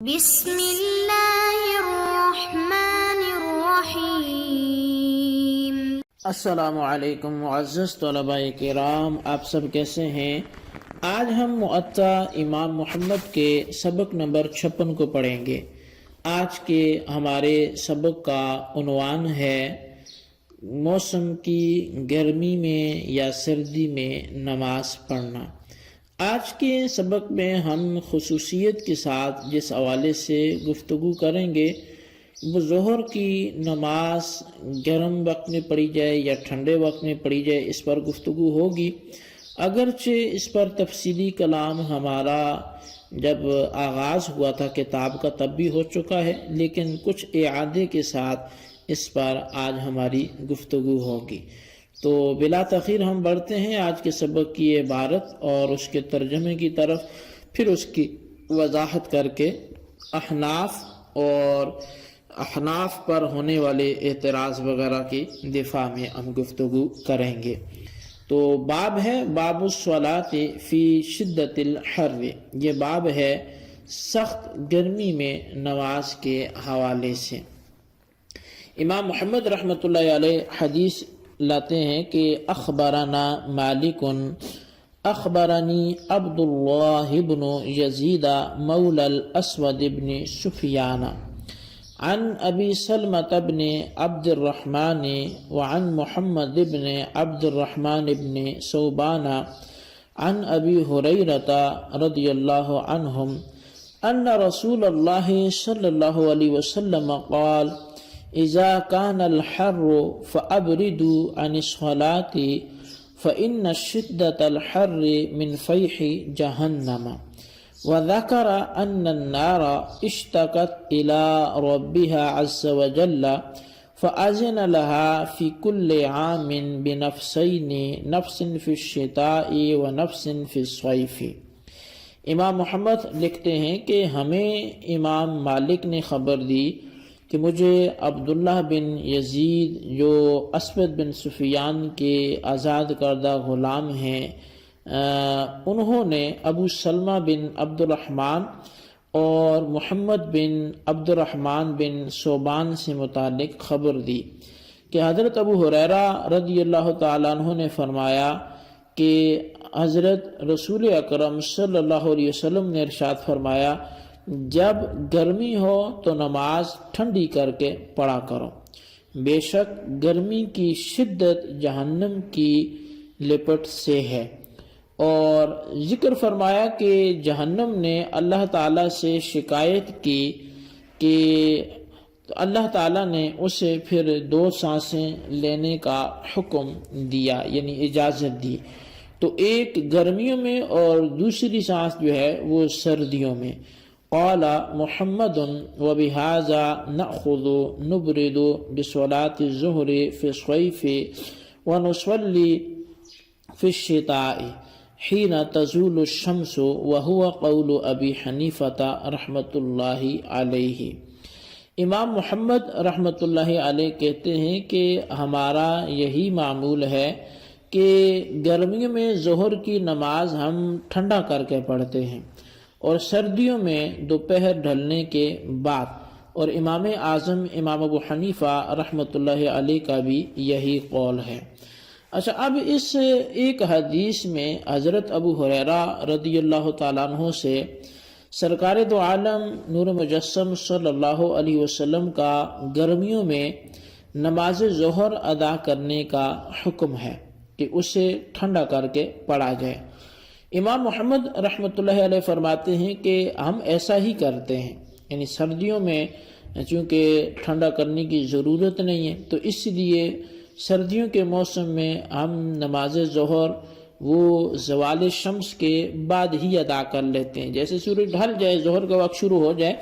بسم اللہ الرحمن الرحیم۔ السلام علیکم معزز طلباء کرام، آپ سب کیسے ہیں؟ آج ہم معطا امام محمد کے سبق نمبر 56 کو پڑھیں گے۔ آج کے ہمارے سبق کا عنوان ہے موسم کی گرمی میں یا سردی میں نماز پڑھنا۔ آج کے سبق میں ہم خصوصیت کے ساتھ جس حوالے سے گفتگو کریں گے وہ ظہر کی نماز گرم وقت میں پڑھی جائے یا ٹھنڈے وقت میں پڑھی جائے، اس پر گفتگو ہوگی۔ اگرچہ اس پر تفصیلی کلام ہمارا جب آغاز ہوا تھا کتاب کا تب بھی ہو چکا ہے، لیکن کچھ اعادے کے ساتھ اس پر آج ہماری گفتگو ہوگی۔ تو بلا تاخیر ہم بڑھتے ہیں آج کے سبق کی عبارت اور اس کے ترجمے کی طرف، پھر اس کی وضاحت کر کے احناف پر ہونے والے اعتراض وغیرہ کی دفاع میں ہم گفتگو کریں گے۔ تو باب ہے باب الصلاۃ فی شدت الحر، یہ باب ہے سخت گرمی میں نماز کے حوالے سے۔ امام محمد رحمۃ اللہ علیہ حدیث لاتے ہیں کہ اخبرنا مالک اخبرنی عبد اللہ بن یزید مولا الاسود بن سفیان عن ابی سلمۃ بن عبد الرحمن وعن محمد بن عبد الرحمن بن ثوبان عن ابی ہریرۃ رضی اللہ عنہم ان رسول اللہ صلی اللہ علیہ وسلم قال اذا كان الحر فابردوا عن الصلاة فإن شدة الحر من فيح جهنم، وذكر أن النار اشتكت إلى ربها عز وجل فأذن لها في كل عام بنفسين، نفس في الشتاء ونفس في الصيف۔ امام محمد لکھتے ہیں کہ ہمیں امام مالک نے خبر دی کہ مجھے عبداللہ بن یزید جو اسود بن سفیان کے آزاد کردہ غلام ہیں، انہوں نے ابو سلمہ بن عبد الرحمن اور محمد بن عبد الرحمن بن ثوبان سے متعلق خبر دی کہ حضرت ابو ہریرہ رضی اللہ تعالیٰ عنہ نے فرمایا کہ حضرت رسول اکرم صلی اللہ علیہ وسلم نے ارشاد فرمایا جب گرمی ہو تو نماز ٹھنڈی کر کے پڑھا کرو، بے شک گرمی کی شدت جہنم کی لپٹ سے ہے۔ اور ذکر فرمایا کہ جہنم نے اللہ تعالیٰ سے شکایت کی کہ اللہ تعالیٰ نے اسے پھر 2 سانسیں لینے کا حکم دیا، یعنی اجازت دی، تو ایک گرمیوں میں اور دوسری سانس جو ہے وہ سردیوں میں۔ قال محمد وبهذا نأخذ نبرد بصلاة الظهر في الصيف ونصلي في الشتاء حين تزول الشمس، وهو قول ابی حنیفہ رحمۃ اللہ علیہ۔ امام محمد رحمۃ اللہ علیہ کہتے ہیں کہ ہمارا یہی معمول ہے کہ گرمیوں میں ظہر کی نماز ہم ٹھنڈا کر کے پڑھتے ہیں اور سردیوں میں دوپہر ڈھلنے کے بعد، اور امام اعظم امام ابو حنیفہ رحمۃ اللہ علیہ کا بھی یہی قول ہے۔ اچھا، اب اس ایک حدیث میں حضرت ابو ہریرہ رضی اللہ تعالیٰ عنہ سے سرکار دو عالم نور مجسم صلی اللہ علیہ وسلم کا گرمیوں میں نماز ظہر ادا کرنے کا حکم ہے کہ اسے ٹھنڈا کر کے پڑھا جائے۔ امام محمد رحمۃ اللہ علیہ فرماتے ہیں کہ ہم ایسا ہی کرتے ہیں، یعنی سردیوں میں چونکہ ٹھنڈا کرنے کی ضرورت نہیں ہے تو اس لیے سردیوں کے موسم میں ہم نماز ظہر وہ زوال شمس کے بعد ہی ادا کر لیتے ہیں، جیسے سورج ڈھل جائے ظہر کا وقت شروع ہو جائے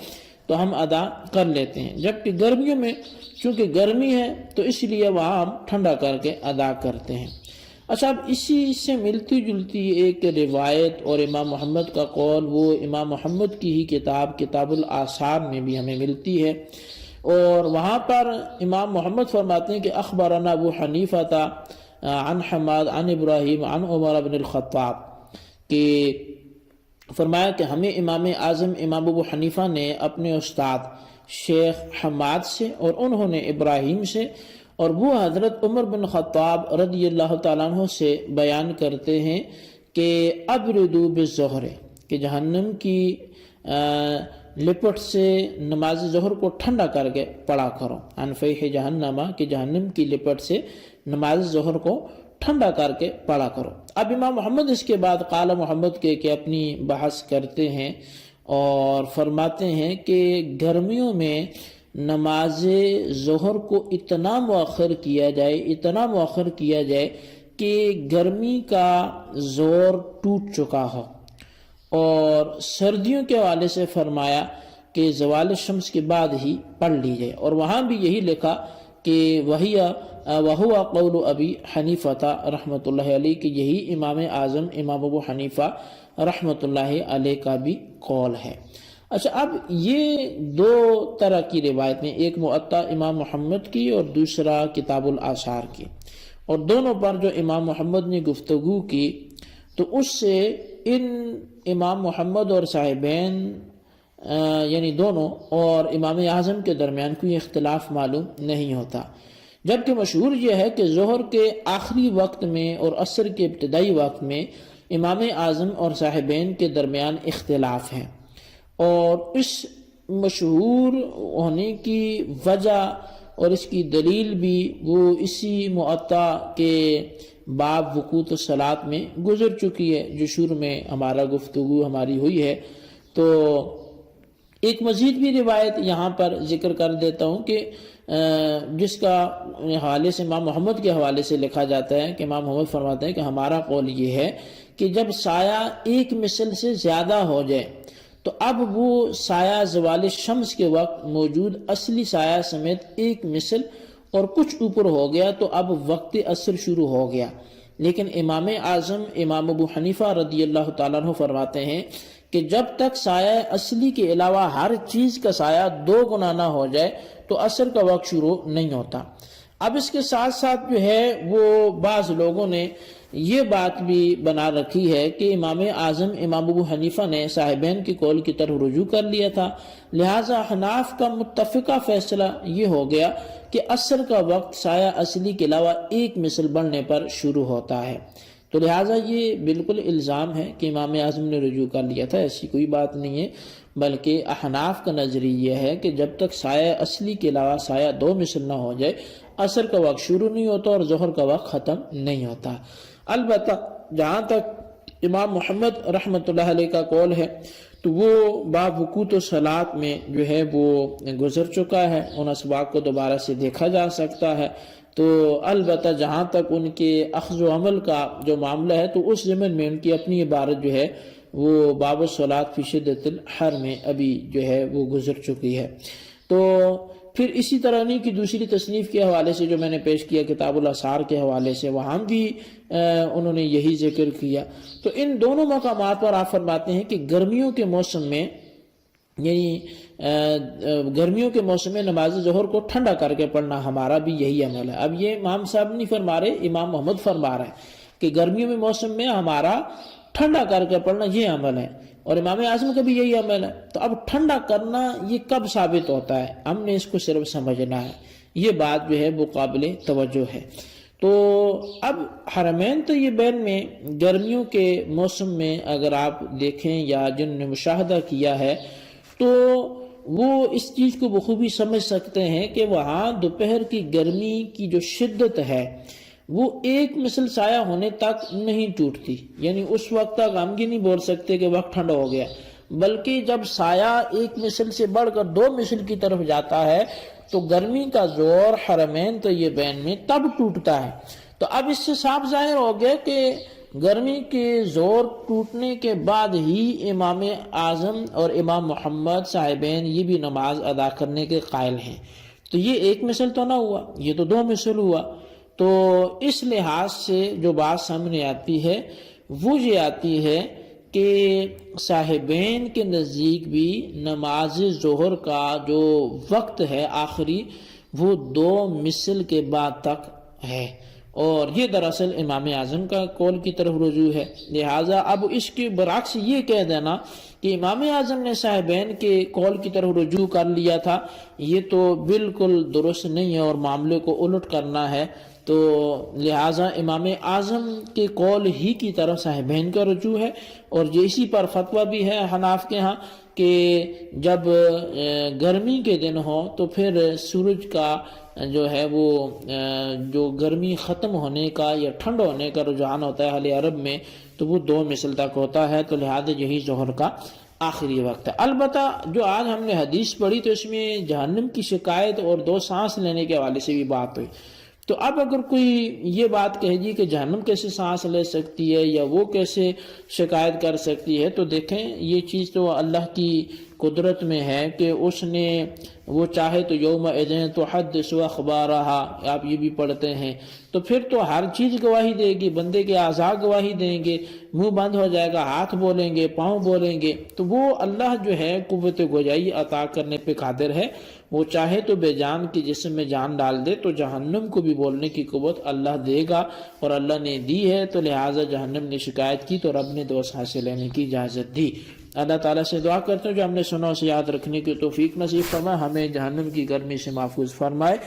تو ہم ادا کر لیتے ہیں، جبکہ گرمیوں میں چونکہ گرمی ہے تو اس لیے وہاں ہم ٹھنڈا کر کے ادا کرتے ہیں۔ اچھا، اب اسی سے ملتی جلتی ایک روایت اور امام محمد کا قول وہ امام محمد کی ہی کتاب الآثار میں بھی ہمیں ملتی ہے، اور وہاں پر امام محمد فرماتے ہیں کہ اخبرنا ابو حنیفہ عن حماد عن ابراہیم عن عمر بن الخطاب، کہ فرمایا کہ ہمیں امام اعظم امام ابو حنیفہ نے اپنے استاد شیخ حماد سے اور انہوں نے ابراہیم سے اور وہ حضرت عمر بن خطاب رضی اللہ تعالیٰ عنہ سے بیان کرتے ہیں کہ ابردو بالظہر، کہ جہنم کی لپٹ سے نماز ظہر کو ٹھنڈا کر کے پڑھا کرو، عن فیح جہنم، کہ جہنم کی لپٹ سے نماز ظہر کو ٹھنڈا کر کے پڑھا کرو۔ اب امام محمد اس کے بعد قال محمد کے کہ اپنی بحث کرتے ہیں اور فرماتے ہیں کہ گرمیوں میں نماز ظہر کو اتنا مؤخر کیا جائے کہ گرمی کا زور ٹوٹ چکا ہو، اور سردیوں کے حوالے سے فرمایا کہ زوال شمس کے بعد ہی پڑھ لی جائے، اور وہاں بھی یہی لکھا کہ وَهُوَ قَوْلُ أَبِي حَنِيفَةَ رحمۃ اللہ علیہ، کہ یہی امام اعظم امام ابو حنیفہ رحمۃ اللہ علیہ کا بھی قول ہے۔ اچھا، اب یہ دو طرح کی روایتیں، ایک معطا امام محمد کی اور دوسرا کتاب الآثار کی، اور دونوں پر جو امام محمد نے گفتگو کی تو اس سے ان امام محمد اور صاحبین یعنی دونوں اور امام اعظم کے درمیان کوئی اختلاف معلوم نہیں ہوتا، جبکہ مشہور یہ ہے کہ ظہر کے آخری وقت میں اور عصر کے ابتدائی وقت میں امام اعظم اور صاحبین کے درمیان اختلاف ہے، اور اس مشہور ہونے کی وجہ اور اس کی دلیل بھی وہ اسی معطا کے باب وقوت الصلاۃ میں گزر چکی ہے، جو شروع میں گفتگو ہماری ہوئی ہے۔ تو ایک مزید بھی روایت یہاں پر ذکر کر دیتا ہوں کہ جس کا حوالے سے امام محمد کے حوالے سے لکھا جاتا ہے کہ امام محمد فرماتے ہیں کہ ہمارا قول یہ ہے کہ جب سایہ ایک مثل سے زیادہ ہو جائے تو اب وہ سایہ زوال شمس کے وقت موجود اصلی سایہ سمیت ایک مثل اور کچھ اوپر ہو گیا تو اب وقت عصر شروع ہو گیا، لیکن امام اعظم امام ابو حنیفہ رضی اللہ تعالیٰ عنہ فرماتے ہیں کہ جب تک سایہ اصلی کے علاوہ ہر چیز کا سایہ 2 گنا نہ ہو جائے تو عصر کا وقت شروع نہیں ہوتا۔ اب اس کے ساتھ ساتھ جو ہے وہ بعض لوگوں نے یہ بات بھی بنا رکھی ہے کہ امام اعظم امام ابو حنیفہ نے صاحبین کی قول کی طرف رجوع کر لیا تھا، لہٰذا حناف کا متفقہ فیصلہ یہ ہو گیا کہ عصر کا وقت سایہ اصلی کے علاوہ ایک مثل بڑھنے پر شروع ہوتا ہے، تو لہٰذا یہ بالکل الزام ہے کہ امام اعظم نے رجوع کر لیا تھا، ایسی کوئی بات نہیں ہے، بلکہ احناف کا نظریہ یہ ہے کہ جب تک سایہ اصلی کے علاوہ سایہ 2 مثل نہ ہو جائے عصر کا وقت شروع نہیں ہوتا اور ظہر کا وقت ختم نہیں ہوتا۔ البتہ جہاں تک امام محمد رحمۃ اللہ علیہ کا قول ہے تو وہ باب وقوت الصلاۃ میں جو ہے وہ گزر چکا ہے، ان اسباق کو دوبارہ سے دیکھا جا سکتا ہے، تو البتہ جہاں تک ان کے اخذ و عمل کا جو معاملہ ہے تو اس ضمن میں ان کی اپنی عبارت جو ہے وہ باب الصلاۃ فی شدۃ الحر میں ابھی جو ہے وہ گزر چکی ہے۔ تو پھر اسی طرح نہیں کہ دوسری تصنیف کے حوالے سے جو میں نے پیش کیا کتاب الآثار کے حوالے سے، وہاں بھی انہوں نے یہی ذکر کیا۔ تو ان دونوں مقامات پر آپ فرماتے ہیں کہ گرمیوں کے موسم میں نماز ظہر کو ٹھنڈا کر کے پڑھنا ہمارا بھی یہی عمل ہے۔ اب یہ امام صاحب نہیں فرما رہے، امام محمد فرما رہے ہیں کہ گرمیوں میں موسم میں ہمارا ٹھنڈا کر کے پڑھنا یہ عمل ہے، اور امام اعظم کا بھی یہی عمل ہے۔ تو اب ٹھنڈا کرنا یہ کب ثابت ہوتا ہے، ہم نے اس کو صرف سمجھنا ہے، یہ بات جو ہے وہ قابل توجہ ہے۔ تو اب حرمین طیبین میں گرمیوں کے موسم میں اگر آپ دیکھیں یا جن نے مشاہدہ کیا ہے تو وہ اس چیز کو بخوبی سمجھ سکتے ہیں کہ وہاں دوپہر کی گرمی کی جو شدت ہے وہ ایک مثل سایہ ہونے تک نہیں ٹوٹتی، یعنی اس وقت تک ہم یہ نہیں بول سکتے کہ وقت ٹھنڈا ہو گیا، بلکہ جب سایہ ایک مثل سے بڑھ کر 2 مثل کی طرف جاتا ہے تو گرمی کا زور حرمین طیبین میں تب ٹوٹتا ہے۔ تو اب اس سے صاف ظاہر ہو گیا کہ گرمی کے زور ٹوٹنے کے بعد ہی امام اعظم اور امام محمد صاحبین یہ بھی نماز ادا کرنے کے قائل ہیں، تو یہ ایک مثل تو نہ ہوا، یہ تو 2 مثل ہوا۔ تو اس لحاظ سے جو بات سامنے آتی ہے وہ یہ آتی ہے کہ صاحبین کے نزدیک بھی نماز ظہر کا جو وقت ہے آخری وہ 2 مثل کے بعد تک ہے، اور یہ دراصل امام اعظم کا قول کی طرف رجوع ہے. لہٰذا اب اس کے برعکس یہ کہہ دینا کہ امام اعظم نے صاحبین کے قول کی طرف رجوع کر لیا تھا، یہ تو بالکل درست نہیں ہے اور معاملے کو الٹ کرنا ہے. تو لہٰذا امام اعظم کے قول ہی کی طرف صاحبین کا رجوع ہے. اور اسی پر فتویٰ بھی ہے حناف کے ہاں کہ جب گرمی کے دن ہو تو پھر سورج کا جو ہے وہ جو گرمی ختم ہونے کا یا ٹھنڈ ہونے کا رجحان ہوتا ہے اہل عرب میں، تو وہ 2 مثل تک ہوتا ہے. تو لہذا یہی ظہر کا آخری وقت ہے. البتہ جو آج ہم نے حدیث پڑھی تو اس میں جہنم کی شکایت اور 2 سانس لینے کے حوالے سے بھی بات ہوئی. تو اب اگر کوئی یہ بات کہے جی کہ جہنم کیسے سانس لے سکتی ہے یا وہ کیسے شکایت کر سکتی ہے، تو دیکھیں یہ چیز تو اللہ کی قدرت میں ہے کہ اس نے وہ چاہے تو یوم اذن تحدث اخبارہا، آپ یہ بھی پڑھتے ہیں، تو پھر تو ہر چیز گواہی دے گی، بندے کے اعضاء گواہی دیں گے، منہ بند ہو جائے گا، ہاتھ بولیں گے، پاؤں بولیں گے. تو وہ اللہ جو ہے قوت گویائی عطا کرنے پہ قادر ہے. وہ چاہے تو بے جان کے جسم میں جان ڈال دے، تو جہنم کو بھی بولنے کی قوت اللہ دے گا، اور اللہ نے دی ہے. تو لہٰذا جہنم نے شکایت کی تو رب نے 2 سانسیں لینے کی اجازت دی. اللہ تعالیٰ سے دعا کرتے ہیں جو ہم نے سنا اسے یاد رکھنے کی توفیق نصیب فرمائے، ہمیں جہنم کی گرمی سے محفوظ فرمائے.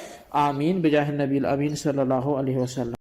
آمین بجاہ النبی الامین صلی اللہ علیہ وسلم.